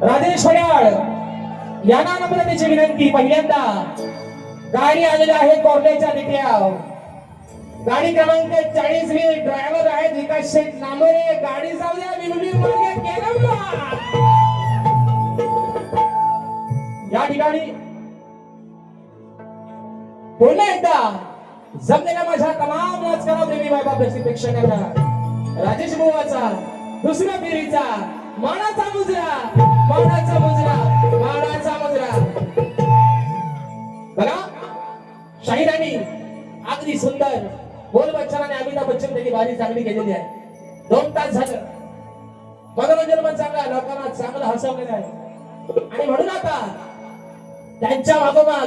राजेश वड्याळ यांना नम्रतेची विनंती. पहिल्यांदा गाडी आलेली आहे कोर्लेच्या दिट्याव. गाडी क्रमांक 40 ड्रायव्हर आहेत विकास शेठ नांबरे. गाडी जाऊ द्या विलुली मार्गे केलंबा. या ठिकाणी पुन्हा एकदा जमलेल्या माझ्या तमाम नाचकरा प्रेमी बाबा प्रेक्षकांना राजेश बुवाचा दुसऱ्या फेरीचा मानाचा मुजरा, मानाचा मुजरा, मानाचा मुजरा. बघा शाहिरांनी अगदी सुंदर बोल बच्चन आणि अमिताभ बच्चन त्यांनी बारी चांगली केलेली आहे. 2 तास झालं मनोरंजन पण चांगलं, लोकांना चांगलं हसवलेलं आहे. आणि म्हणून आता त्यांच्या मागोमाग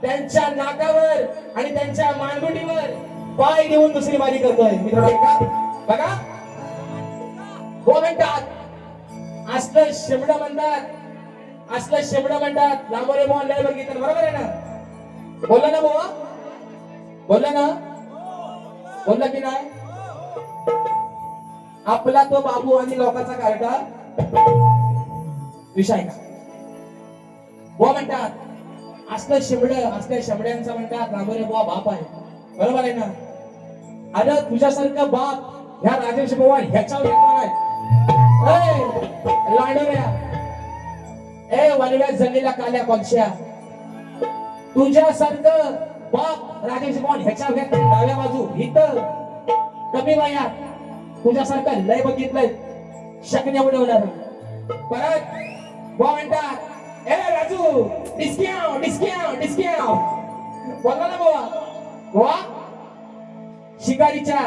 त्यांच्या नाकावर आणि त्यांच्या मानगुटीवर पाय देऊन दुसरी बारी करतोय मित्रांनो. बघा हो म्हणतात असलं शेमड म्हणतात, असलं शेमड म्हणतात. लांबोरे मोहन लय बघितलं बरोबर आहे ना. बोलला ना बुवा, बोलला ना, बोलला की नाही. आपला तो बाबू आणि लोकांचा कार्टा विषय का बुवा म्हणतात असलं शेमड, असल्या शेमड्यांचा म्हणतात लांबोरे बुवा बाप आहे बरोबर आहे ना. अरे तुझ्यासारखं बाप ह्या राजेश बुवा ह्याच्यावर येणार आहे. लांडव्या ए वनव्या जणलेल्या काल्या पक्षाच्या तुझ्यासारखं बाप राजेश बुवा ह्याच्या डाव्या बाजू इथं कमी वयात तुझ्यासारखं लय बघितलंय शकण्या उडवणार. परत बुवा म्हणतात ए राजू डिस्काउंट डिस्काउंट डिस्काउंट. बोलला ना बुवा. बुवा शिकारीच्या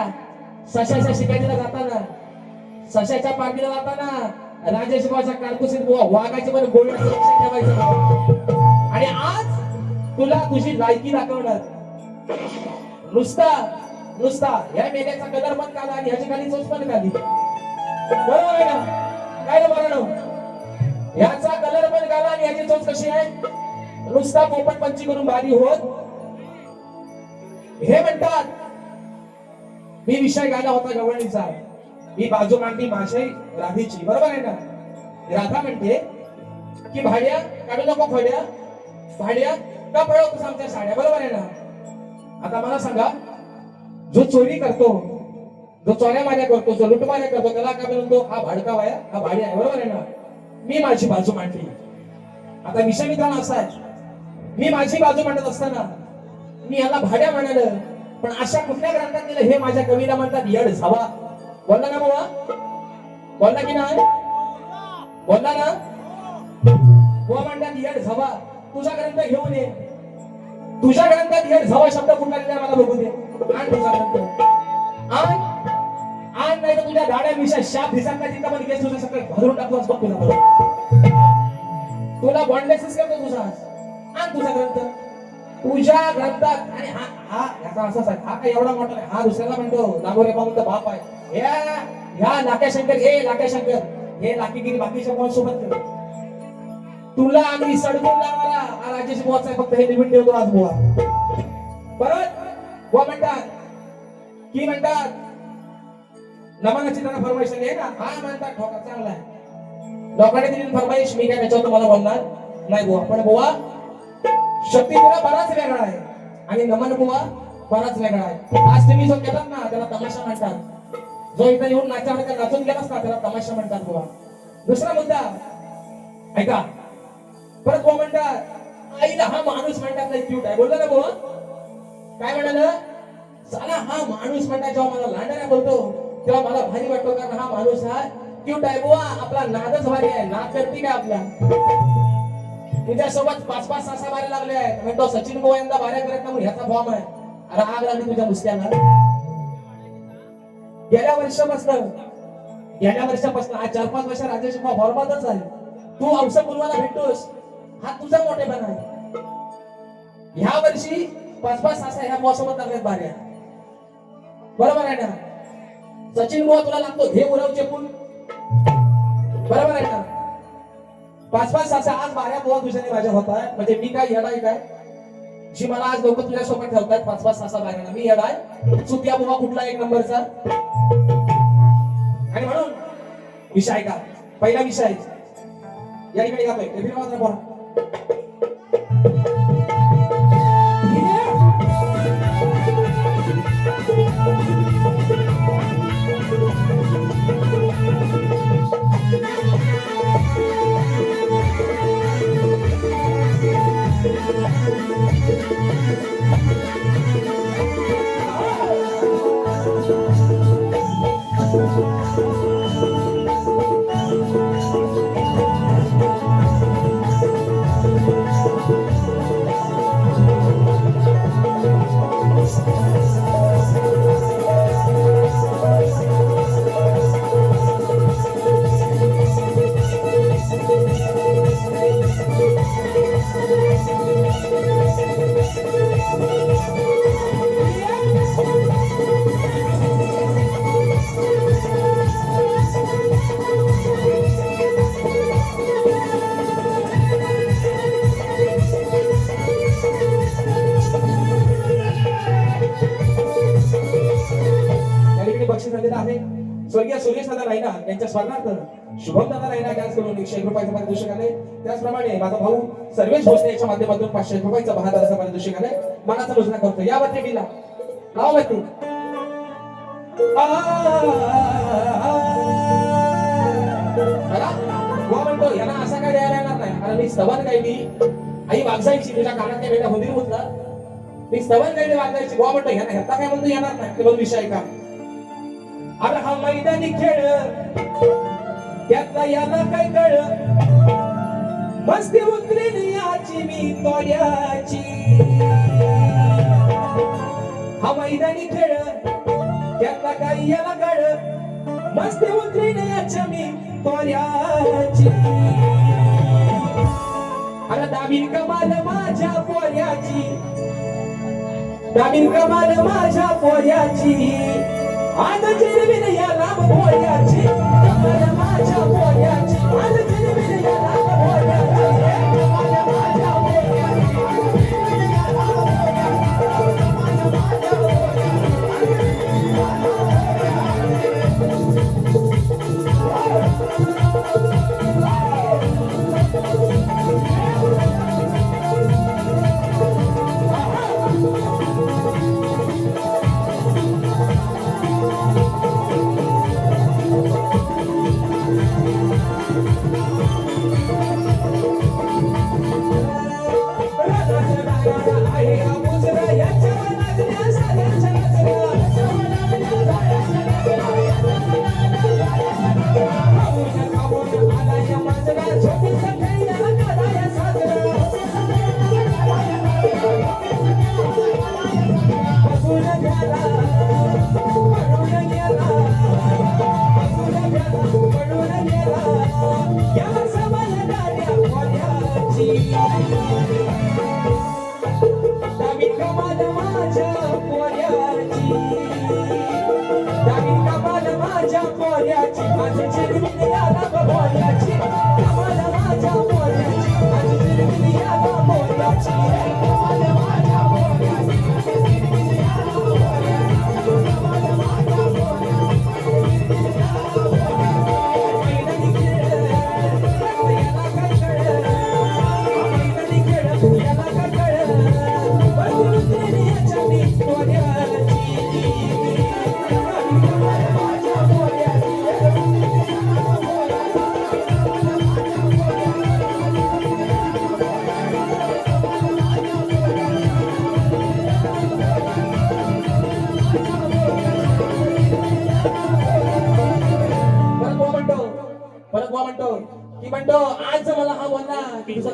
सशाच्या शिकारीला जाताना, सशाच्या पार्टीला जाताना राजेश बुवाच्या कारकुशीत बुवा वाघाचे पण गोल्ड ठेवायचं. आणि आज तुला तुझी लायकी दाखवणार. नुसता नुसता या मेल्याचा कलर पण काढला आणि ह्याची खाली चोच पण काढली बरोबर आहे ना. काय रे बरं ह्याचा कलर पण काढला आणि ह्याची चोच कशी आहे. नुसता पोपट पंची करून भारी होत. हे म्हणतात मी विषय गायला होता गवळणीचा. ही बाजू मांडली माझी राधीची बरोबर आहे ना. राधा म्हणते की भाड्या काढू नको खोड्या, भाड्या का पळवतोस आमच्या साड्या बरोबर आहे ना. आता मला सांगा जो चोरी करतो, जो चोऱ्या माऱ्या करतो, जो लुटमाऱ्या करतो त्याला काय म्हणतो हा भाडकाव आहे, हा भाडी आहे बरोबर आहे ना. मी माझी बाजू मांडली. आता विषय मित्रांनो असा आहे मी माझी बाजू मांडत असताना मी याला भाड्या म्हणाल पण अशा कुठल्या ग्रंथात दिलं हे माझ्या कवीला म्हणतात येड झावा. बोलला ना बाबा, बोलला की नाही, बोलला ना. बुवा म्हणतात येड झावा. तुझा ग्रंथ घेऊन ये, तुझ्या ग्रंथात येड झावा शब्द कुठला दिला मला बघू दे. आण तुझा ग्रंथ आण, आण नाही तर तुझ्या गाड्या विषय शाप भिसांना तिथं पण केस तुझं सगळं भरून टाकतोस बघ तुला बरोबर. तुला बॉन्डलेसच करतो तुझा. आण तुझा ग्रंथ तुझ्या ग्रंथात. आणि हा हा याचा असाच आहे. हा काय एवढा मोठा आहे. हा दुसऱ्याला म्हणतो नागोरे बाबूचा बाप आहे. ह्या लाक्याशंकर हे लाक्याशंकर हे लाकीगिरी बाकीच्या कोण सोबत कर. तुला आम्ही सडकून लावणारा हा राजेश बुवाचा फक्त हे लिमिट ठेवतो आज बुवा. परत बुवा म्हणतात की म्हणतात नमनाची त्यांना फरमाईश आहे ना. हा म्हणतात ठोका चांगला आहे. लोकांनी दिलेली फरमाईश मी काय त्याच्यावर तुम्हाला बोलणार नाही बुवा. पण बुवा शक्ती तुला बराच वेगळा आहे आणि नमन बुवा बराच वेगळा आहे. आज तुम्ही जो केलात ना त्याला तमाशा म्हणतात. जो इथं येऊन नाचून गेलास ना त्याला तमाशा म्हणतात बुवा. दुसरा मुद्दा ऐका. परत बुवा म्हणतात आईला हा माणूस म्हणतात नाही क्यूट आहे. बोलला ना बुवा. काय म्हणाल साला हा माणूस म्हणतात जेव्हा मला लांडऱ्या बोलतो तेव्हा मला भारी वाटतो कारण हा माणूस हा क्यूट आहे बुवा. आपला नादच भारी आहे. नाद करते काय आपल्या तुझ्यासोबत 5-5 6 बारे लागले आहेत. म्हणतो सचिन बुवा यंदा बाऱ्या करत ना ह्याचा फॉर्म आहे. अरे आग लागली तुझ्या मुसक्याला. गेल्या वर्षापासून आज 4-5 वर्ष राजेश बुवा फॉर्मातच आहे. तू औषध बोलवायला भेटतोस हा तुझा मोठेपणा आहे. ह्या वर्षी 5-5 6 ह्या बुवा सोबत लागल्यात बाऱ्या बरोबर आहे ना. सचिन बुवा तुला लागतो हे उरव चेपून बरोबर आहे ना. 5-5 6 आज बाऱ्या बुवा तुझ्याने माझ्या होत आहे. म्हणजे मी काय येडाय काय जी मला आज लोक तुझ्या सोबत ठेवतात 5-5 6 बाऱ्यांना. मी येडाय चुतिया बुवा कुठला 1 नंबरचा. आणि म्हणून विषय ऐका. पहिला विषय या ठिकाणी गातोय ते फिरवा जरा पोरा. बक्षीस झालेलं आहे स्वर्गीय सुरेश दादा रायना यांच्या स्मरणार्थ शुभम दादा रायना डान्स करून 101 रुपयाचं पारितोषिक आले. त्याचप्रमाणे माझा भाऊ सर्वेश भोसले याच्या माध्यमातून 500 रुपयाचं 72 पारितोषिक आले. मनाचा घोषणा करतो यावरती बिला गावावरती गोवा म्हणतो यांना असा काय द्यायला येणार नाही. अरे मी स्तवन गायली आई वागजायची तुझ्या कानातल्या वेळा होती म्हटलं मी स्तवन गायली वागायची. गोवा म्हणतो यांना ह्याचा काय म्हणतो येणार नाही. ते बघ विषय का अरे हा मैदानी खेळ त्यातला याला काय कळ मस्ती उतरेल याची मी तोड्याची. हा मैदानी खेळ त्यातला काय याला कळ मस्ती उतरेल याच्या मी तोड्याची. अरे दाबीन कमाल माझ्या पोऱ्याची दाबीन कमाल माझ्या पोऱ्याची आज चिरबिन या लांब भोळ्याची कमाल माझ्या भोळ्याची आज चिरबिन या लांब भोळ्याची कमाल माझ्या भोळ्याची आज चिरबिन या लांब भोळ्याची कमाल माझ्या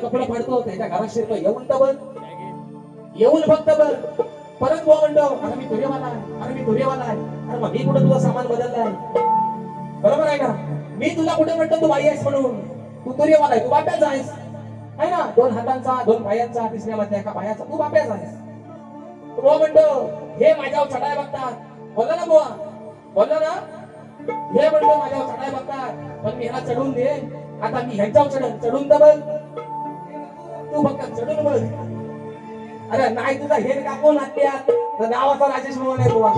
कपडे फाडतो त्याच्या घरात शिरतो येऊन तर बघ येऊन फक्त बघ परत बुवा म्हणतो अरे मी तुरेवाला आहे अरे मी तुरेवाला आहे. अरे मग मी कुठं तुझा सामान बदललाय बरोबर आहे का. मी तुला कुठे म्हणतो तू बाई आहेस म्हणून तू तुरेवाला आहे तू बाप्याचा आहेस आहे ना. 2 हातांचा 2 पायांचा तिसऱ्या मध्ये एका पायाचा तू बाप्याचा आहेस. बुवा म्हणतो हे माझ्यावर चढाय बघतात बोलला ना बुवा बोलला ना हे म्हणतो माझ्यावर चढाय बघतात पण मी ह्याला चढून दे. आता मी ह्यांच्यावर चढून तर बघ तू फक्त चढून बघ. अरे नाही तुझा हेर कापून हत्यात तर गावाचा राजेश म्हणून आहे तुला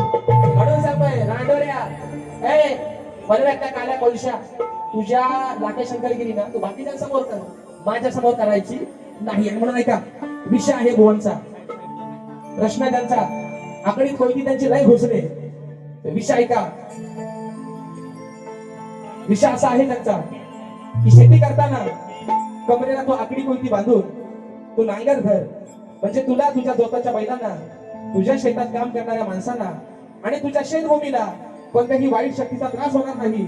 म्हणून सांगतोय रांडोऱ्या ए बलव्याच्या काल्या कोळशा तुझ्या लाटे शंकरगिरी ना तू बाकीच्यांसमोर कर, माझ्या समोर करायची नाही. आणि म्हणून ऐका, विषय आहे भुवनचा, प्रश्न त्यांचा, आकडीत कोयती त्यांची लय घुसले. विषय ऐका, विषय असा आहे त्यांचा की शेती करताना कमरेला तो आकडी कोयती बांधून तू नांगर धर, म्हणजे तुला, तुझ्या जोताच्या बैलांना, तुझ्या शेतात काम करणाऱ्या माणसांना आणि तुझ्या शेतभूमीला कोणत्याही वाईट शक्तीचा त्रास होणार नाही,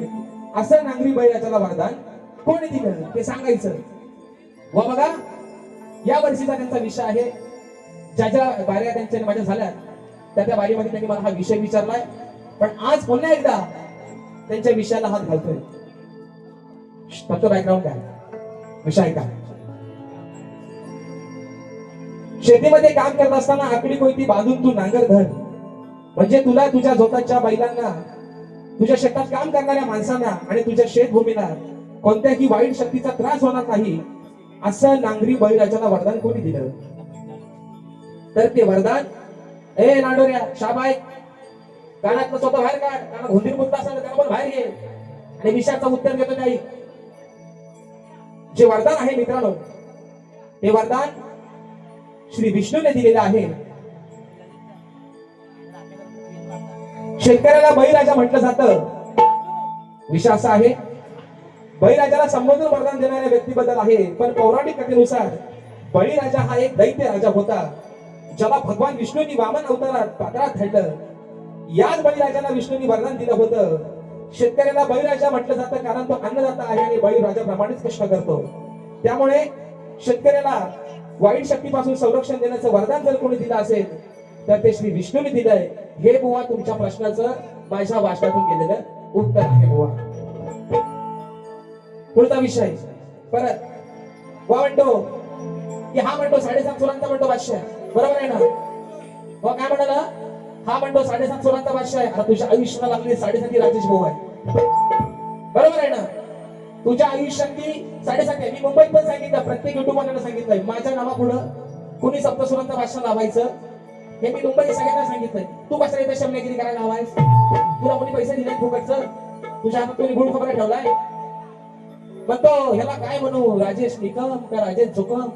असं नांगरी बैलाच्याला वरदान कोणी दिलं ते सांगायचं. व बघा, या वर्षीचा त्यांचा विषय आहे. ज्या ज्या बाऱ्या त्यांच्या माझ्या झाल्या त्या बारीमध्ये त्यांनी मला हा विषय विचारलाय, पण आज पुन्हा एकदा त्यांच्या विषयाला हात घालतोय. फक्त बॅकग्राऊंड काय, विषय काय. शेतीमध्ये काम करत असताना आकडी कोयती बांधून तू नांगर धर, म्हणजे तुला, तुझ्या जोताच्या बैलांना, तुझ्या शेतात काम करणाऱ्या माणसांना आणि तुझ्या शेतभूमीला कोणत्याही वाईट शक्तीचा त्रास होणार नाही, असं नांगरी बैलाच्याला वरदान कोणी दिलं. तर ते वरदान, ए नांडोऱ्या शाबाय, कानातलं स्वतः बाहेर काढ, कारण हुंदीर मुद्दा असेल त्याला पण बाहेर घे आणि विषयाचं उत्तर देतो काही. जे वरदान आहे मित्रांनो, हे वरदान श्री विष्णूने दिलेलं आहे. शेतकऱ्याला बळीराजा म्हटलं जातं. विषय असा आहे, बळीराजाला संबोधून वरदान देणाऱ्या व्यक्तीबद्दल आहे, पण पौराणिक कथेनुसार बळीराजा हा एक दैत्य राजा होता, ज्याला भगवान विष्णूंनी वामन अवतारात पाताळात धाडलं. याच बळीराजाला विष्णूंनी वरदान दिलं होतं. शेतकऱ्याला बळीराजा म्हटलं जातं कारण तो अन्नदाता आहे आणि बळीराजाप्रमाणेच कष्ट करतो. त्यामुळे शेतकऱ्याला वाईट शक्तीपासून संरक्षण देण्याचं वरदान जर कोणी दिलं असेल तर ते श्री विष्णूने दिलंय. हे बुवा तुमच्या प्रश्नाचं माझ्या भाषणातून गेलेलं उत्तर आहे बुवा. पुढचा विषय परत बुवा म्हणतो की हा म्हणतो 7.5 सुरांचा म्हणतो बादशाह, बरोबर आहे ना. बुवा काय म्हणाला, हा म्हणतो 7.5 सुरांचा बादशाह आहे. आता तुझ्या आयुष्याला लागले 7.5 राजेश भाऊ आहे, बरोबर आहे ना. तुझ्या आयुष्यातली 7.5 आहे. मी मुंबईत पण सांगितलं, प्रत्येक युट्यूबरला सांगितलंय, माझ्या नावापुढं कुणी सप्तसुरांचा बादशाह लावायचं हे मी मुंबईत सगळ्यांना सांगितलंय. तू कसं इथे शमनेगिरी करायला हवायस, तुला कोणी पैसे दिले फुकटचं, तुझ्या हातात कोणी गुळ खबर ठेवलाय. म्हणतो ह्याला काय म्हणू, राजेश निकम का राजेश झोकम.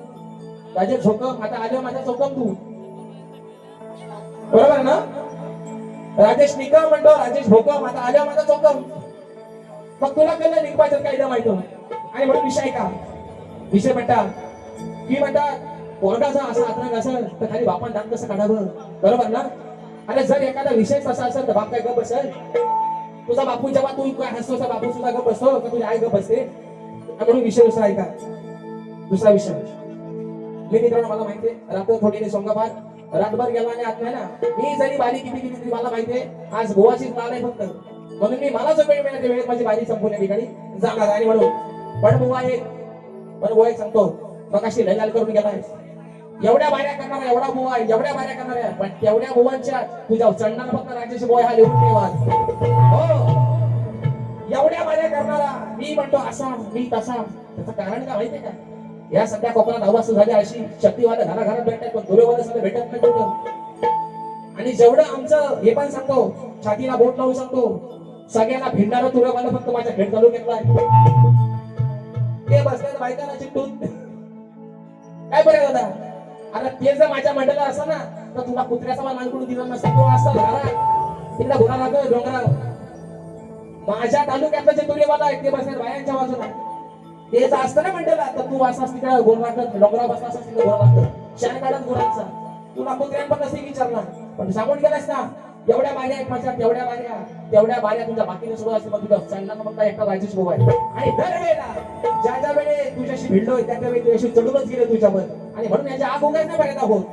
राजेश झोकम, आता आलं माझा चौकम तू, बरोबर ना. राजेश निकम म्हणतो राजेश भोकम, आता आलं माझा चौकम. मग तुला कळलं निकपायचं काय माहित. आणि म्हणून विषय का, विषय म्हणतात की म्हणतात पोरगाचा असा आतरंग असेल तर खाली बापान दात कसं काढावं, बरोबर ना. अरे जर एखादा विषय तसा असेल तर बाप काय गप बसेल. तुझा बापू जेव्हा तू काय हसतो बापू सुद्धा गप बसतो का तुझी आई गप बसते. म्हणून विषय दुसरा आहे का, दुसरा विषय मी मित्रांनो मला माहितीये रात्र थोडी सोंगाबाद रातभर गेला आणि आत नाही ना. मी जरी बारी किती किती तरी मला माहितीये आज गोवाचीच लाल आहे फक्त, म्हणून मी मला जो वेळ मिळाला वेळेत माझी बारी संपूर्ण ठिकाणी जाणार. आणि म्हणून पण बुवा एक सांगतो, मग अशी लय लाल करून गेलाय. एवढ्या बाऱ्या करणाऱ्या एवढा बुवा, एवढ्या बाऱ्या करणाऱ्या, पण तेवढ्या बुवांच्या तुझ्या चढणार फक्त राजेश बुवा हा लिहून ठेवा. हो, एवढ्या बाऱ्या करणारा मी म्हणतो असा मी तसा, त्याचं कारण काय माहितीये का. या सध्या कोकणात अवस्था झाली अशी, शक्तीवाला घराघरात भेटतात पण दुर्योवाला सगळं भेटत नाही कुठं. आणि जेवढं आमचं हे पण सांगतो, छातीला बोट लावून सांगतो, सगळ्यांना भिडणारा तुर्यवाला फक्त माझ्या खेळ चालू घेतलाय. ते बसल्यात बायकांना चिटून काय बरं दादा. अरे ते जर माझ्या मंडळात असं ना तर तुला कुत्र्याचा मान मानकडून दिला नसता. तो असता घरात तिला घोडा लागतो डोंगराव. माझ्या तालुक्यातलं जे तुर्यवाला आहे ते बसल्यात बायांच्या बाजूला. ते जर असतं ना मंडळात तर तू असं तिकडे गोल लागत डोंगराव बसला असता तिकडे घोडा लागतं शान काढत गुरांचा. तुला कुत्र्यां पण नसते विचारणार, पण सांगून गेलास ना एवढ्या बाऱ्या आहेत माझ्या, तेवढ्या बाऱ्या तुझ्या बाकीने सुद्धा असते. मग तुझ्या चढणार फक्त एकटा राजेश भाऊ आहे. आणि दरवेळेला ज्या वेळे तुझ्याशी भिडलोय त्या वेळी तुझ्याशी चढूनच गेले तुझ्यावर. आणि म्हणून याच्या आग उगाच नाही पाहिजे आहोत.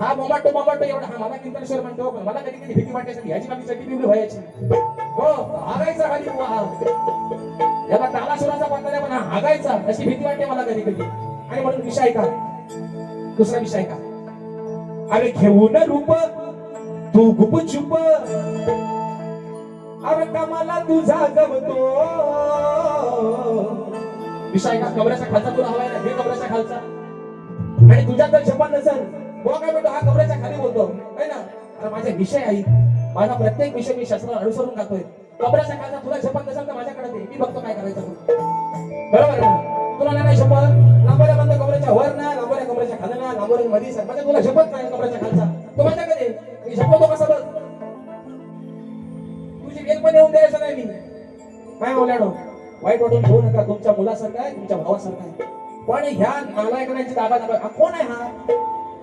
हा मोमाटो एवढा हा मला किंतरेश्वर म्हणतो, पण मला कधी कधी भीती वाटायची ह्याची कधी चटी पिवली व्हायची. हो हागायचा खाली याला तालासुराचा पातळ्या पण हागायचा अशी भीती वाटते मला कधी कधी. आणि म्हणून विषय का, दुसरा विषय का, अरे घेऊन रूप तू गुप चुप, अरे कमाला तुझा गवतो. विषय का, कमरेच्या खालचा तुला हवाय ना, हे कमरेच्या खालचा. आणि तुझ्यात जर झपान नसेल बुवा काय म्हणतो हा कमरेच्या खाली बोलतो आहे ना. अरे माझे विषय आहे, माझा प्रत्येक विषय मी शास्त्राला अनुसरून जातोय. कपड्याच्या खालचा तुला शपथ नसेल तर माझ्याकडे दे, मी बघतो काय करायचं तू. बरोबर ना? तुला नाही शपथ लांबोऱ्या बंद कपड्याच्या वर ना, लांबोऱ्या कपड्याच्या खाली ना, लांबोऱ्या मध्ये सर म्हणजे तुला शपथ नाही कपड्याच्या खालचा, तू माझ्याकडे दे, मी शपथ कसा बघ. तुझी वेल पण येऊन द्यायचं नाही मी. काय बोलाडो वाईट वाटून घेऊ नका, तुमच्या मुलासारखा आहे, तुमच्या भावासारखा आहे. पण ह्या नालायकांची दाबा हा कोण आहे?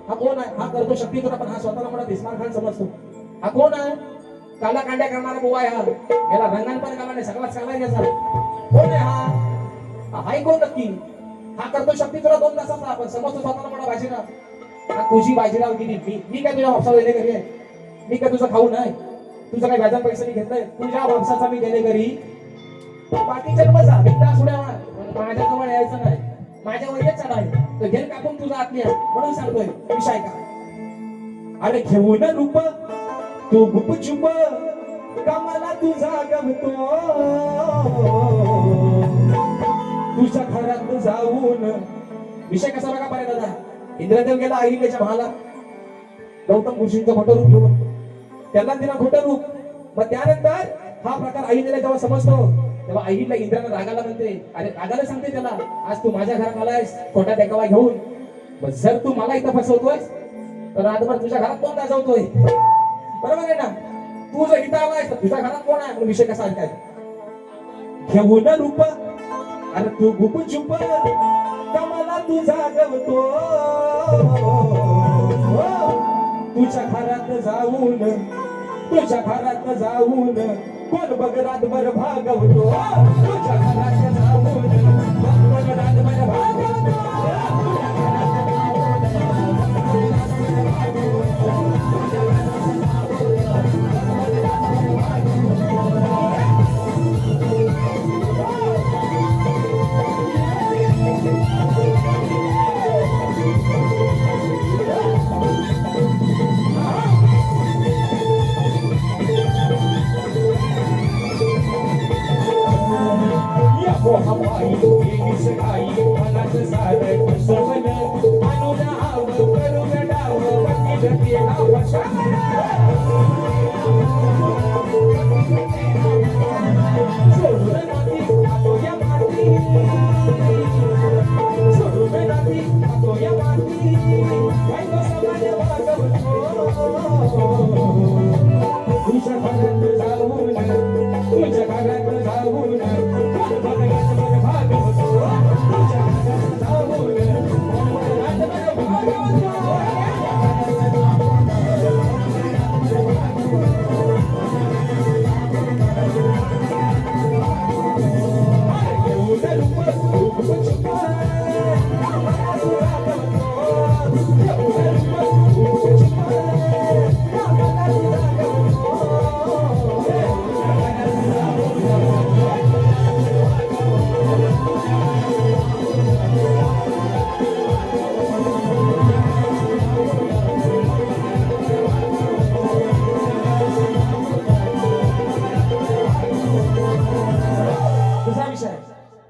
हा कोण आहे? हा करतो शक्ती तुला, पण हा स्वतःला मला बिस्मार खान समजतो. हा कोण आहे? काला कांड्या करणारा बुवा आहे हा. याला रंगान पण काला नाही, सगळाच काला आहे याचा. कोण आहे हा? हाय कोण नक्की? हा करतो शक्ती तुला 2 तासाचा, पण समजतो स्वतःला मला बाजीराव. हा तुझी बाजीराव गेली. मी काय तुझ्या वापसा देणे घरी आहे? मी काय तुझं खाऊ नाही? तुझं काय व्याजान पैसे मी घेतलाय? तुझ्या वापसाचा मी देणे घरी. बाकी जन्मचा बिंदा सुड्यावर माझ्या जवळ यायचं नाही, माझ्या वयात चढाय तर घेर कापून तुझा आतल्या. म्हणून सांगतोय विषय का. अरे घेऊन रूप तू गुप चुप कामाला तुझा गमतो, तुझ्या घरात जाऊन. विषय कसा बघा पाहिजे दादा. इंद्रदेव गेला अहिल्याच्या महाला गौतम ऋषींचं खोटं रूप घेऊन, त्याला दिला खोटं रूप. मग त्यानंतर हा प्रकार अहिल्याला जेव्हा समजतो तेव्हा अहिल्या इंद्राला रागाला म्हणते, अरे रागाला सांगते त्याला, आज तू माझ्या घरात आलायस खोटा देखावा घेऊन, मग जर तू मला इथं फसवतोयस तर रातभर तुझ्या घरात कोण गाजवतोय? बरोबर आहे ना? तू जर इथं आलायस तर तुझ्या घरात कोण आहे? विषय कसा आहे काय. घेऊन रूप अरे तू गुप चुप कमाला तुझा गवतो, तुझ्या घरात जाऊन, तुझ्या घरात जाऊन कोण बघ रातभर भागवतो, तुझ्या घरात जाऊन कोण बघ रातभर भागवतो.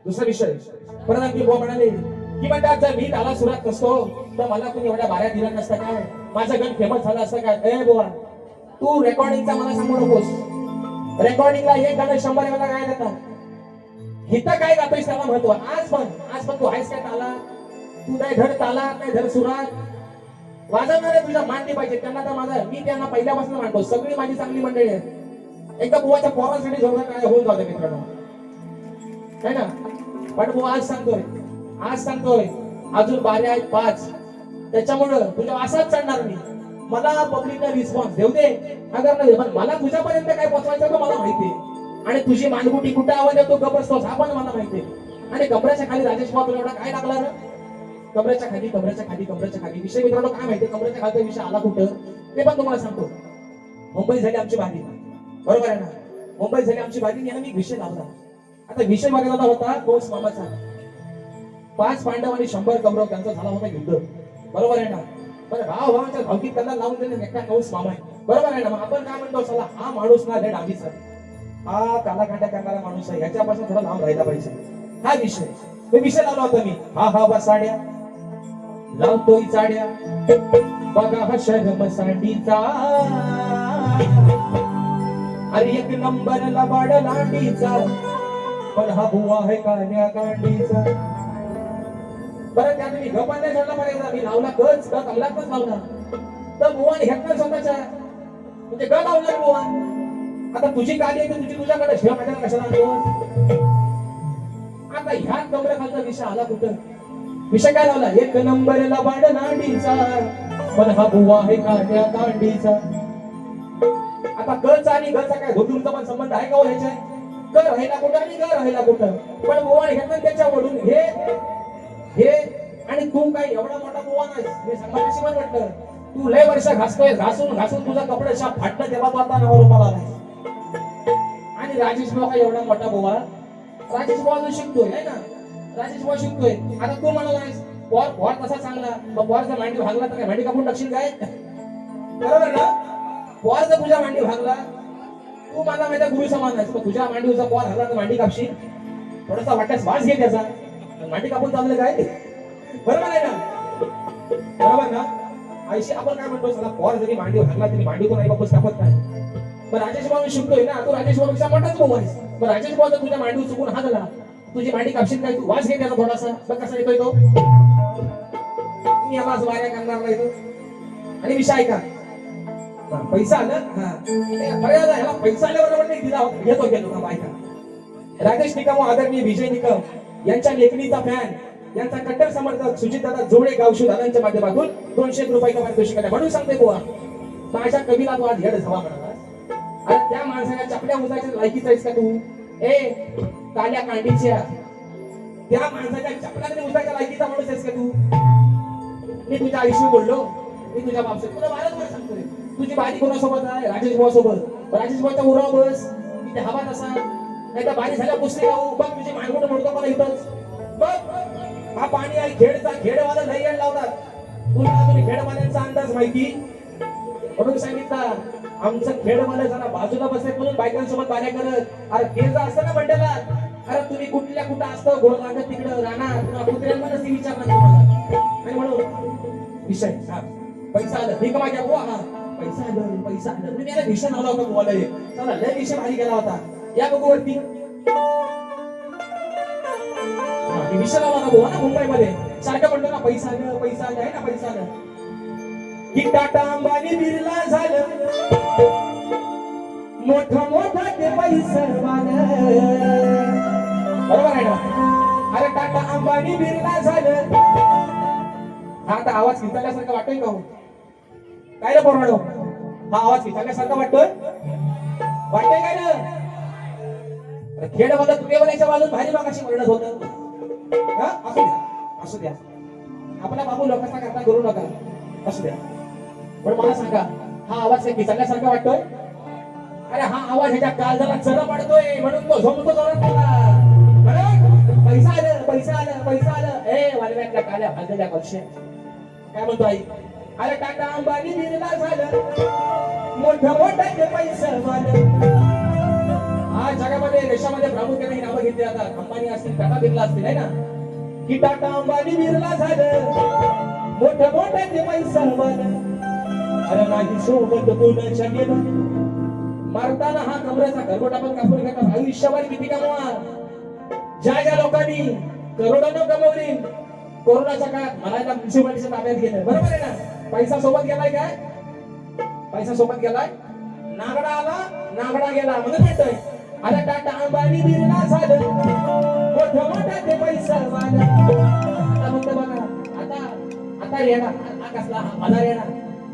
दुसरा विषय परत आणखी बुवा म्हणाले की म्हणतात जर मी त्याला सुरात नसतो तर मला तुम्ही एवढ्या बाऱ्या दिला नसता काय, माझं गण फेमस झालं असतं काय. ए बुवा तू रेकॉर्डिंगचा मला सांगू नकोस. रेकॉर्डिंगला एक गाणं 100 वेळा काय देतात, हिथं काय गातोयस त्याला महत्व. आज पण तू आहेस काय ताला, तू नाही धड ताला नाही धड सुरात. वाजवणारे तुझ्या मांडली पाहिजे त्यांना. तर माझा मी त्यांना पहिल्यापासून मांडतो, सगळी माझी चांगली मंडळी आहे. एकदा बुवाच्या पोरासाठी झोडा काय होऊन जाते मित्रांनो, है ना. पण बुवा आज सांगतोय अजून बाऱ्या आहेत 5, त्याच्यामुळं तुझ्या असाच चढणार मी. मला पब्लिकला रिस्पॉन्स देऊ दे अगर नाही, पण मला तुझ्यापर्यंत काय पोहोचवायचं मला माहितीये. आणि तुझी मानगुटी कुठे आवाज येतो गप असतोस हा पण मला माहितीये. आणि कमरेच्या खाली राजेश तुला एवढा काय टाकला रे? कमरेच्या खाली विषय मित्रांनो काय माहितीये, कमरेच्या खालचा विषय आला कुठं ते पण तुम्हाला सांगतो. मुंबई झाली आमची बाजी, बरोबर आहे ना. मुंबई झाली आमची बाजी यानं मी विषय लावला. आता विषय बघायला होता कौस मामाचा. 5 पांडव आणि 100 कौरव त्यांचा झाला होता युद्ध, बरोबर आहे ना. पण भावाच्या भावकीत त्यांना लावून दिले एकटा कौस मामा आहे, बरोबर आहे ना. मग आपण काय म्हणतो चला हा माणूस ना लय डावीचा, हा कालाकांड्या करणारा माणूस आहे, याच्यापासून थोडा लांब राहिला पाहिजे. हा विषय लावला होता मी. हा बसाड्या लावतोय चाड्या बघा हा शर्म सांडीचा, अरे एक नंबर लबाड लांडीचा, पण हा बुवा आहे कान्या कांडीचा. बरं त्या तुम्ही गप्पा नाही सोडला पाहिजे. मी लावला कच ग कमलातच लावला तर बुवाने घेतला स्वतःच्या, म्हणजे ग लावला बुवा. आता तुझी गाडी आहे तुझी तुझ्याकडे ठेव, माझ्याकडे कशाला आणतोस? आता ह्या कमरे खालचा विषय आला कुठं? विषय काय लावला? एक नंबर लबाड लांडीचा, पण हा बुवा आहे कान्या कांडीचा. आता गच आणि गचा काय धोतूरचा पण संबंध आहे का हो ह्याच्या? ग राहिला कुठं आणि ग राहिला कुठं, पण बुवाने घेतला त्याच्यावरून हे आणि तू काय एवढा मोठा बुवा नाही. मी सांगायची पण म्हटलं तू लय वर्ष घासतोय, घासून घासून तुझा कपडे शाप फाटलं तेव्हा तू आता नवा रुपाला नाही. आणि राजेश भाऊ काय एवढा मोठा बुवा, राजेश भाऊ अजून शिकतोय नाही ना, राजेश भाऊ शिकतोय. आता तू म्हणालास पोर तसा चांगला, मग पोर जर मांडी भागला तर काय मांडी कापून टाकशील काय? बरोबर ना? पोर जर तुझ्या मांडी भागला, तू माझा माझ्या गुरु समान आहेस, मग तुझ्या मांडीचा पोर हरला तर मांडी कापशील? थोडासा वाटल्यास वास घे त्याचा, मांडी कापून चाललं काय? बरोबर आहे ना? बरोबर ना? आयशी आपण काय म्हणतो, सला पोर जरी मांडी भागला तरी मांडी कोण आई बापच कापत नाही. मग राजेश भाऊ शिकतोय ना, तू राजेश भाऊपेक्षा मोठाच भाऊ आहेस. मग राजेश भाऊ जर तुझ्या मांडी चुकून हागला, तुझी मांडी कापशील काय? तू वास घे त्याचा थोडासा, बघ कसा येतोय तो. मी आवाज वाऱ्या करणार नाही तो. आणि विषय ऐका, पैसा आलं मर्यादा, ह्याला पैसा आल्याबरोबर नाही दिला घेतो गेलो का बायका. राजेश निकम, आदरणीय विजय निकम यांच्या लेखणीचा फॅन, यांचा कट्टर समर्थक सुजितदादा जोडे गावशू दादांच्या माध्यमातून 200 रुपयाचा पारितोषिक आहे. म्हणून सांगते बुवा, माझ्या कवीला तू आज हेड हवा म्हणाला. अरे त्या माणसाच्या चपल्या उजायच्या लायकीचा आहेस का तू? ए काल्या कांडीच्या, त्या माणसाच्या चपल्या उजायच्या लायकीचा माणूस आहेस का तू? मी तुझ्या आईशी बोललो, मी तुझ्या बापशी तुला वारंवार सांगतोय, तुझी बारी कोणासोबत आहे? राजेश भाऊ सोबत. राजेश भाऊच्या उरावर बस, इथे हवा तसा नाही तर बारी झाल्या पुसली गाऊ. बघ तुझी मागवून म्हणतो मला इथंच बघ. हा पाणी आहे खेडचा, खेडवाला नाही येण लावतात. तुला तुम्ही खेडवाल्यांचा अंदाज माहिती म्हणून सांगितलं. आमचं खेडवाले जरा बाजूला बसले म्हणून बायकांसोबत बाऱ्या करत. अरे खेळ असतं ना मंडळाला, अरे तुम्ही कुठल्या कुठं असतं घोड लागत तिकडं राहणार कुत्र्यांमध्येच ती विचारणार तुम्हाला. आणि म्हणून विषय पैसा आलं भीक माग्या बुवा. हा पैसा आलं पैसा आलं, मी याला भीषण आला होता बुवाला. चला लय विषय भारी गेला होता या बघू वरती. विषय आला बुवा ना मुंबईमध्ये, सारखं म्हणतो ना पैसा आलं पैसा आलं आहे ना, पैसा आलं की टाटा अंबानी बिर्ला झालं मोठं मोठं ते पैसवालं. बरोबर आहे ना? अरे टाटा अंबानी बिर्ला झालं. हा आता आवाज खिचल्यासारखं वाटतोय का हो? काय रे पोराडो, हा आवाज खिचल्यासारखं वाटतोय? वाटतोय काय ना? खेडवाला तुझ्या बनायच्या बाजून भारी मागाशी म्हणत होतं. असू द्या असू द्या, आपला बाबू लोकांचा करता करू नका, असू द्या. पण मला सांगा, हा आवाज काही खिचल्यासारखा वाटतोय? अरे हा आवाज ह्याच्या काळजाला चरम पडतोय म्हणून तो झोपतो जोरात बोला. पैसा आलं पैसा आलं पैसा आलं. ए वालव्यातल्या काल्या भाजलेल्या पक्ष काय म्हणतो आई? अरे टाटा अंबानी बिर्ला झालं मोठं मोठं ते पैसवालं. हा जगामध्ये देशामध्ये प्रामुख्याने ही नावं घेतली जातात. अंबानी असतील, टाटा बिर्ला असतील आहे ना, की टाटा अंबानी बिर्ला झालं मोठं मोठं ते पैसवालं. अरे नाही सोबत कोणाच्या गेलं, मारताना हा कमरेचा खरगोटा पण कापून घेतात. आयुष्यभर किती कमवा. ज्या ज्या लोकांनी करोडोनं कमवली, कोरोनाच्या काळात म्हणायला म्युन्सिपालिटीच्या ताब्यात गेलं. बरोबर आहे ना? पैसा सोबत गेलाय काय? पैसा सोबत गेलाय. नागडा आला नागडा गेला म्हणून म्हणतोय. अरे टाटा अंबानी बिर्ला झालं मोठं मोठं ते पैसवालं. आता म्हणतो बघा, आता आता रेडा हा कसला, हा भादा रेडा,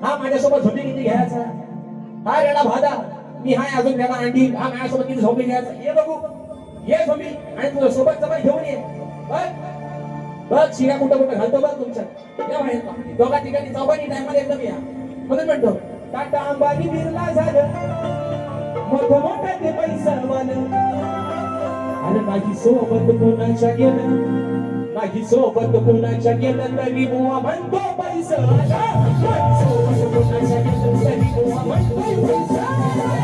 हा माझ्यासोबत झोपी किती घ्यायचा, हा रेडा भादा, मी हाय अजून रेडा अंडी, हा माझ्यासोबत किती झोपी घ्यायचा. ये बघू ये झोपी आणि तुझ्या सोबत जवळ घेऊन ये. बघ शिगा कुठं कुठं घालतो बघ तुमच्या. या बाहेर दोघा ठिकाणी चौघांनी टायमाला एकदम या. म्हणून म्हणतो टाटा अंबानी बिर्ला झालं मोठं मोठं ते पैसवालं. अरे नाही सोबत कोणाच्या गेलं, नाही सोबत कोणाच्या गेलं तरी बुवा म्हणतो पैसा आला. सोबत कोणाच्या गेलं तरी बुवा म्हणतो पैसा आला.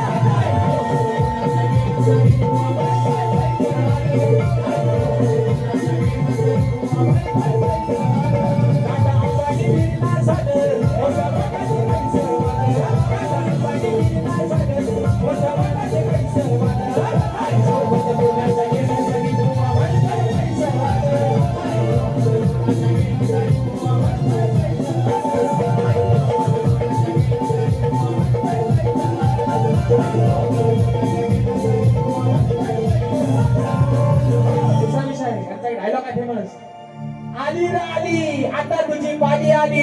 आली रे आली आता तुझी पाली आली.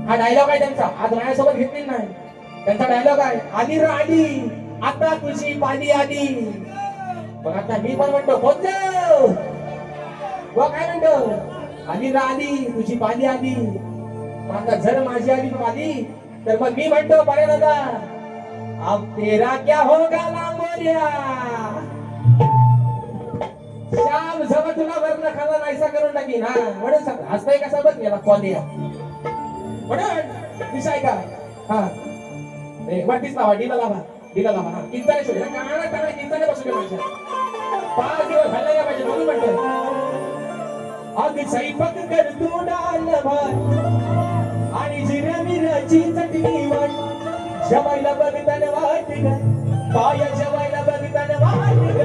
हा डायलॉग आहे त्यांचा, आज माझ्यासोबत घेतलेला नाही. त्यांचा डायलॉग आहे आली रे आली आता तुझी पाली आली. मग आता मी पण म्हणतो बोलतो व काय म्हणतो आली रे आली तुझी पाली आली. आता जर माझी आली पाली तर मग मी म्हणतो पारे दादा अब तेरा क्या होगा लांबोऱ्या. श्याम जवळ तुला वर्ण खाला नाहीसा करून टाकीन. हा म्हणून सांग हसताय कसा बघ याला कॉलिया म्हणून विषय का. हा वाटीच लावा डीला लावा हा किंचाने शोध काना काना किंचाने बसू दे माझ्या 5 दिवस झाले या पाहिजे म्हणून म्हणतो अग स्वयंपाक कर तू डाल भात आणि जिऱ्या मिरची चटणी वाट. जेवायला बघताना वाट ग पाया जेवायला बघताना वाट ग.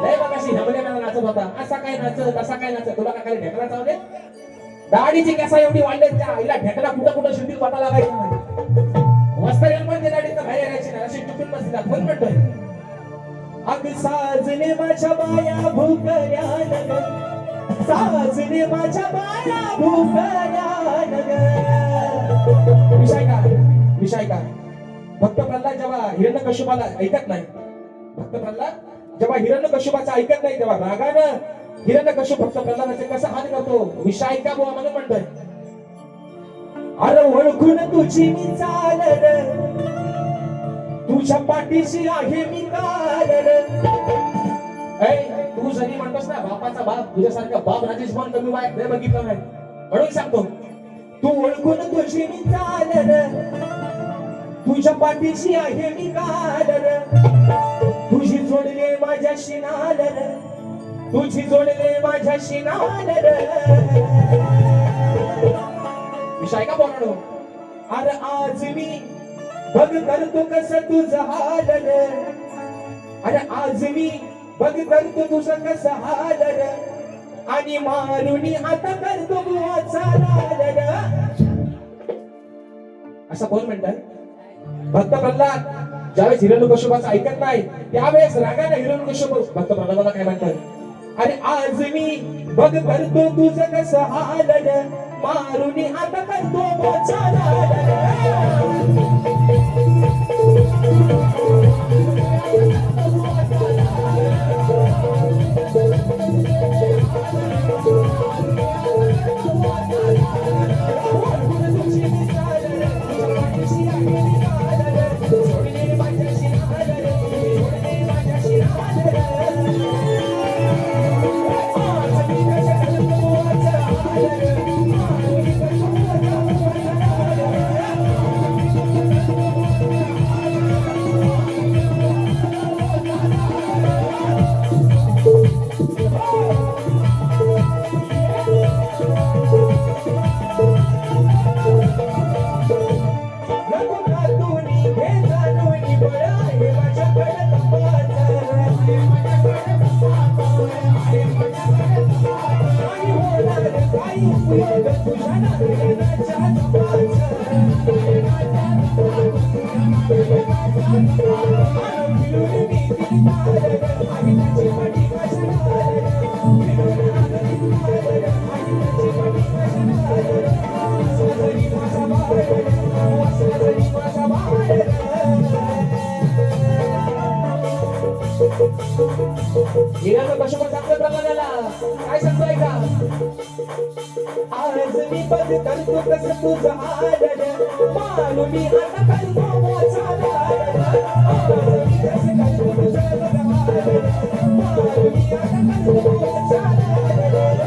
लय बघाशी ढमल्या मला नाचत होता. असा काय नाचत तसा काय नाचत तुला काय ढेकला चावले. दाढीची केसा एवढी वाढले त्या आईला ढेकला कुठं शुद्धी पता लागायचं नाही. वस्त्रेल पण ते दाढीचं बाहेर यायची नाही अशी चुकून बसतात. कोण म्हणतोय अग साजने माझ्या बाया भुकऱ्यान ग साजने माझ्या बाया भुकऱ्यान ग. विषय काय भक्त प्रल्हाद जेव्हा हिरण्यकश्यपाला ऐकत नाही. भक्त प्रल्हाद जेव्हा हिरण्यकश्यपाचं ऐकत नाही तेव्हा रागानं हिरण्यकश्यप भक्त प्रल्हादाचे कसं हात करतो. विषय का बुवा म्हणून म्हणतोय अरे ओळखून तुझी मी चाल रे तुझ्या पाठीशी आहे मी काल रे. तू जरी म्हणतोस ना बापाचा बाप तुझ्यासारखा बाप राजेश भान कमी वाईट नाही बघितलं नाही म्हणून सांगतो तू ओळखून तुझी मी चाल रे तुझ्या पाठीशी आहे मी काल रे. तुझी जोडले माझ्याशी नाल रे तुझी जोडले माझ्याशी नाल रे. विषय का बोलणं अरे आज मी बघ करतो कसं तुझं हाल रे. अरे आज मी बघ करतो तुझं कसं हाल रे आणि मारुनी आता करतो बुवाचा लाल रे. असं कोण म्हणताय भक्त प्रल्हाद ज्यावेळेस हिरण्यकश्यपाचं ऐकत नाही त्यावेळेस रागाने हिरण्यकश्यप भक्त प्रल्हादाला काय म्हणतात अरे आज मी बघ करतो तुझं कसं हाल रे मारुनी आता करतो बुवाचा लाल रे. हिरण्यकश्यप सांगतो प्रल्हादाला काय सांगतोय का आज मी बघ करतो कसं तुझं हाल रे मारुनी आता करतो बुवाचा लाल रे. आज मी कसं करतो तुझं हाल रे मारुनी आता करतो बुवाचा लाल रे.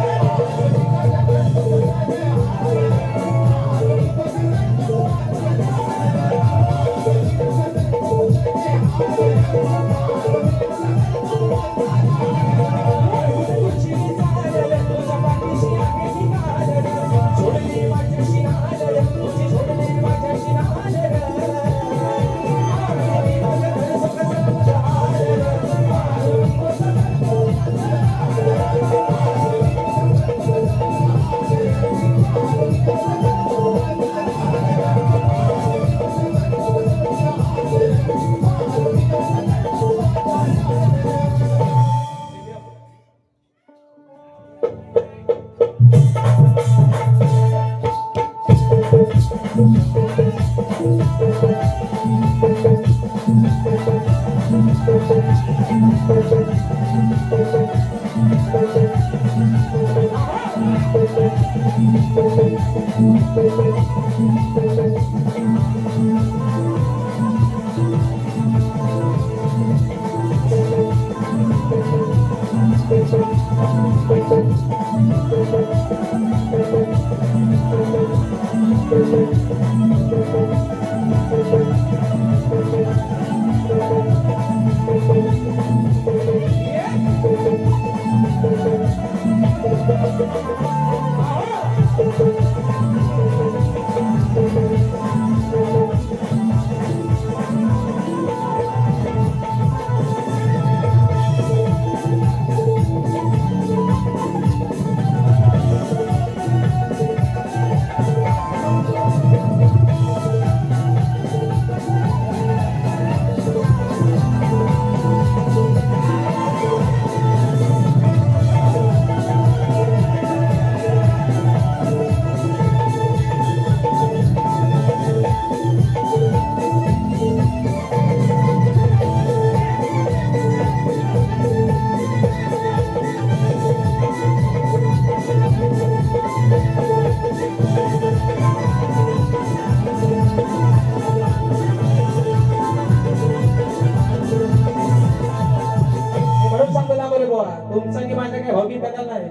म्हणून सांगतो ना बरे बुवा, तुमचा की माझ्या काही भावकी बदल नाही.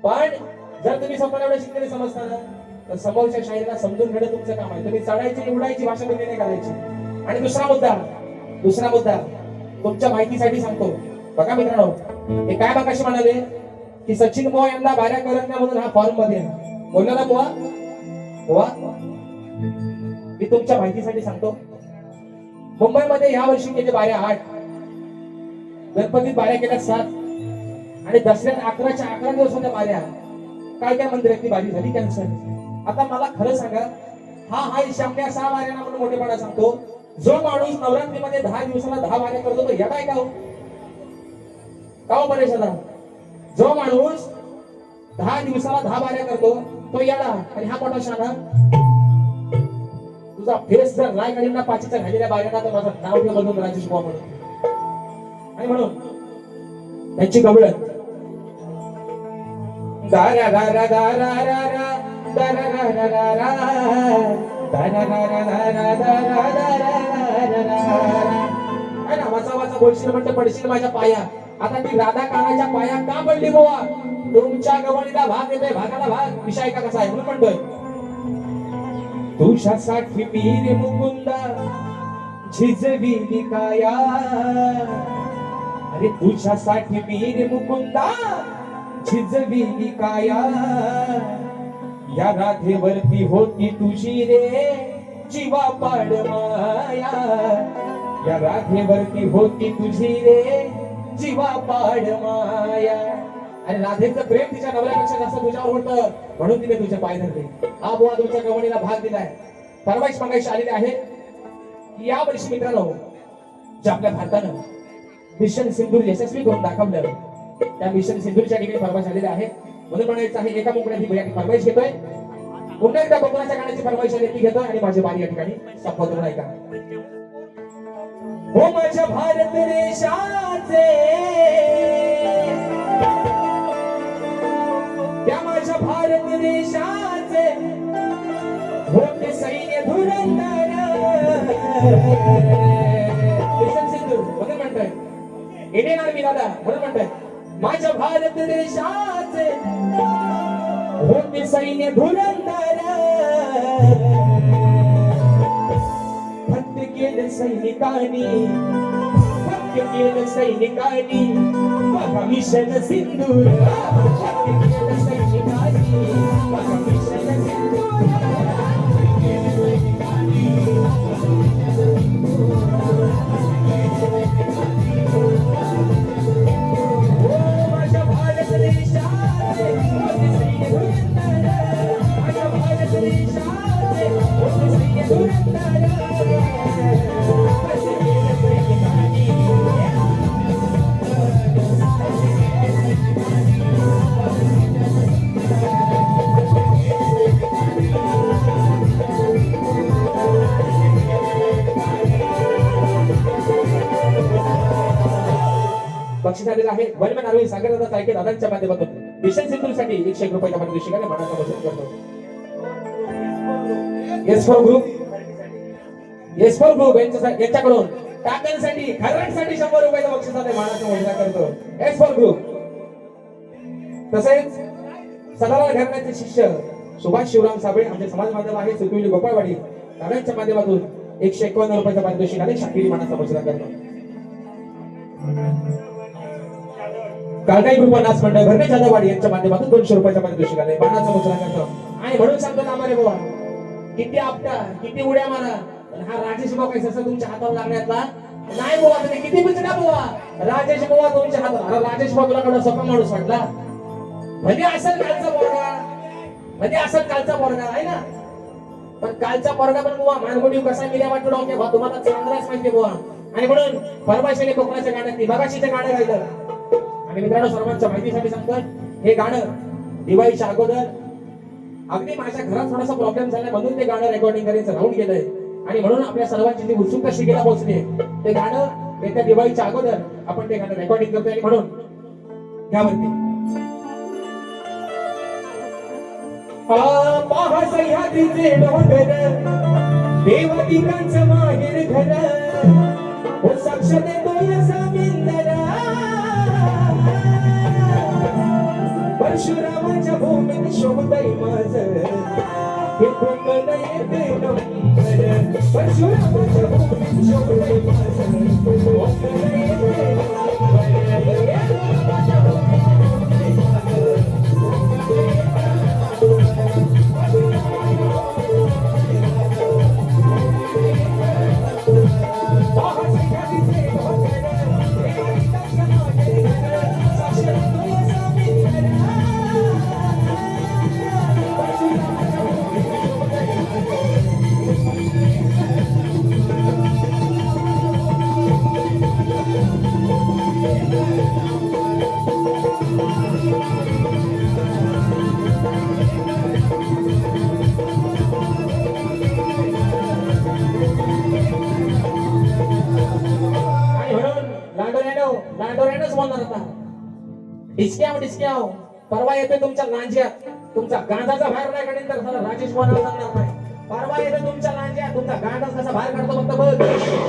पण जर तुम्ही स्वतःला एवढे शिकलेले समजता ना, तर समोरच्या शाहीला समजून घेणं तुमचं काम आहे. तुम्ही चढायची निवडायची भाषा तुम्ही नाही करायची. आणि दुसरा मुद्दा तुमच्या माहितीसाठी सांगतो. बघा मित्रांनो, हे काय बघा कशी म्हणाले की सचिन बुवा यांना बाऱ्या करत नाही म्हणून हा फॉर्म मध्ये बोलला ना बुवा. बुवा मी तुमच्या माहितीसाठी सांगतो. मुंबईमध्ये या वर्षी केले बाऱ्या 8, गणपतीत बाऱ्या केल्या 7 आणि दसऱ्यात 11 दिवस होत्या बाऱ्या. काय काय मंदिरात ती बारी झाली कॅन्सल. आता मला खरं सांगा, हा शाम्या 6 बाऱ्यांना म्हणून मोठेपणा सांगतो. जो माणूस नवरात्रीमध्ये 10 दिवसाला 10 बाऱ्या करतो तो येडाय का हो? का हो परेश दादा? जो माणूस 10 दिवसाला 10 बाऱ्या करतो तो येडा. आणि हा मोठा शाना. तुझा फेस जर नाही काढील ना पाचीच्या घालेल्या बाऱ्यांना, तर माझं नाव ठेव बदलून राजेश बुवा म्हणून. आणि म्हणून त्यांची गवळण दारा दारा दारा दारा दारा दारा दारा दारा दारा दारा काय ना वाचा बोलशील म्हणते पडशील माझ्या पाया. आता ती राधा कानाच्या पाया का पडली बुवा? तुमच्या गवळीला भाग येतोय, भागाला भाग. विषय का कसा आहे म्हणून म्हणतोय. तुझ्यासाठी मीर मुकुंदा झिजविली काया. अरे तुझ्यासाठी मीर मुकुंदा झिजविली काया. या राधेवरती होती तुझी रे जीवा पाड माया. या राधेवरती होती तुझी रे जीवा पाड माया. आणि राधेचं प्रेम तिच्या नवऱ्यापेक्षा जास्त तुझ्यावर होतं म्हणून तिने तुझे पाय धरले. हा बुवा तुमच्या गवणीला भाग दिलाय. फरमाईश मागायची आलेली आहे. या वर्षी मित्रांनो, जे आपल्या भारतानं मिशन सिंदूर यशस्वी करून दाखवलं, त्या मिशन सिंदूरच्या ठिकाणी फरमाईश आलेली आहे. म्हणून म्हणायचं आहे, एका मुकड्यात ही फरमाईश घेतोय. पुन्हा एकदा बघण्याच्या गाण्याची फरमाईश आली ती घेतोय आणि माझी बारी या ठिकाणी संपवतो. नाही का हो माझ्या भारत देशाचे, त्या माझ्या भारत देशाचे होते सैन्य धुरंधर. मिशन सिंधू म्हणून म्हणतोय, इंडियन आर्मी दादा म्हणून म्हणतोय, माझ्या भारत देशाचे होते सैन्य धुरंधर. फत्य केलं सैनिकांनी, फत्य केलं सैनिकांनी बघा मिशन सिंदूर. फत्य केलं सैनिकांनी बघा मिशन सिंदूर. माझ्या भारत देशाचे होते सैन्य धुरंधर. माझ्या भारत देशाचे होते सैन्य धुरंधर. आलेला आहे वनमन अरविंद सागर तायके दादांच्या माध्यमातून मिशन सिंधूसाठी 101 रुपयाच्या पारितोषिकाने मानाचा वसूल करतो. येस फॉर ग्रुप यांच्याकडून टाकणसाठी खरडसाठी 100 रुपयाच्या बक्षिसाने मानाचा वसूल करतो. Yes for group. तसेच सदालाल घराण्याचे शिष्य सुभाष शिवराम साबळे आमचे समाज माध्यम आहे सुतुली गोपाळवाडी दादांच्या माध्यमातून 151 रुपयाच्या पारितोषिकाने शाकिरी मानाचा वसूल करतो. काळकाई ग्रुप नाच मंडळ भरणे जाधववाडी यांच्या माध्यमातून 200 रुपयाच्या पारितोषिकाने मानाचा वसूल करतो. आणि म्हणून सांगतो ना आम्हाला बाबा किती आपटा किती उड्या मारा पण हा राजेश बाबा काही ससा तुमच्या हातावर लागण्यातला नाही बाबा. तुम्ही किती बिचडा बाबा राजेश बाबा तुमच्या हातात. अरे राजेश बाबा तुला कडा सोपा माणूस वाटला म्हणजे असेल कालचा पोरगा आहे ना. पण कालचा पोरगा पण बुवा मानगुडी कसा मिल्या वाटतो डोक्या बा तुम्हाला चांगलाच माहिती बुवा. आणि म्हणून परवाशीने कोकणाच्या गाण्यात ती बघाशीचं गाणं गायलं. आणि मित्रांनो सर्वांच्या माहितीसाठी सांगतो हे गाणं दिवाळीच्या अगोदर अगदी माझ्या घरात थोडासा प्रॉब्लेम झाला म्हणून ते गाणं रेकॉर्डिंग करायचं राहून गेलंय. आणि म्हणून आपल्या सर्वांची जी उत्सुकता शिकेला पोहोचली ते गाणं येत्या दिवाळीच्या अगोदर आपण ते गाणं रेकॉर्डिंग करतोय. आणि म्हणून यावरती सह्याद्रीचे डोंगर देवादिकांचं माहेर घर ओ साक्ष देतोय सामिंदरा परशुरामाच्या भूमीत शोभतय माझं हे कोकण येते नंबर. परशुरामाच्या भूमीत शोभतय माझं कोकण येते लांडोऱ्यानंच बोलणार आता. डिस्क्याव परवा येतोय तुमच्या लांज्यात तुमचा गांजाचा बाहेर नाही काढीन तर राजेश बोलायला सांगणार नाही. परवा येतोय तुमच्या लांज्यात तुमचा गांजाच कसा बाहेर काढतो फक्त बघ.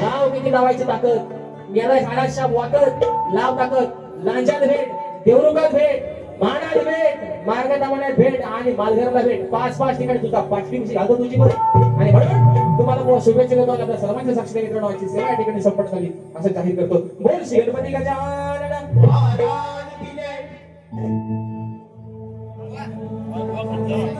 लाव किती लावायची ताकद याला साडाशा वाकत लाव ताकद. लांज्यात भेट देवरुगात भेट मानात भेट मार्गदामण्यात भेट आणि मालघरला भेट. 5-5 ठिकाणी तुझा 5 घालतो तुझी पण. आणि म्हणून तुम्हाला शुभेच्छा देतो. आपल्या सर्वांच्या साक्षीने मित्रांनो सेवा या ठिकाणी संपन्न झाली असं जाहीर करतो. बोल श्री गणपती गजानन.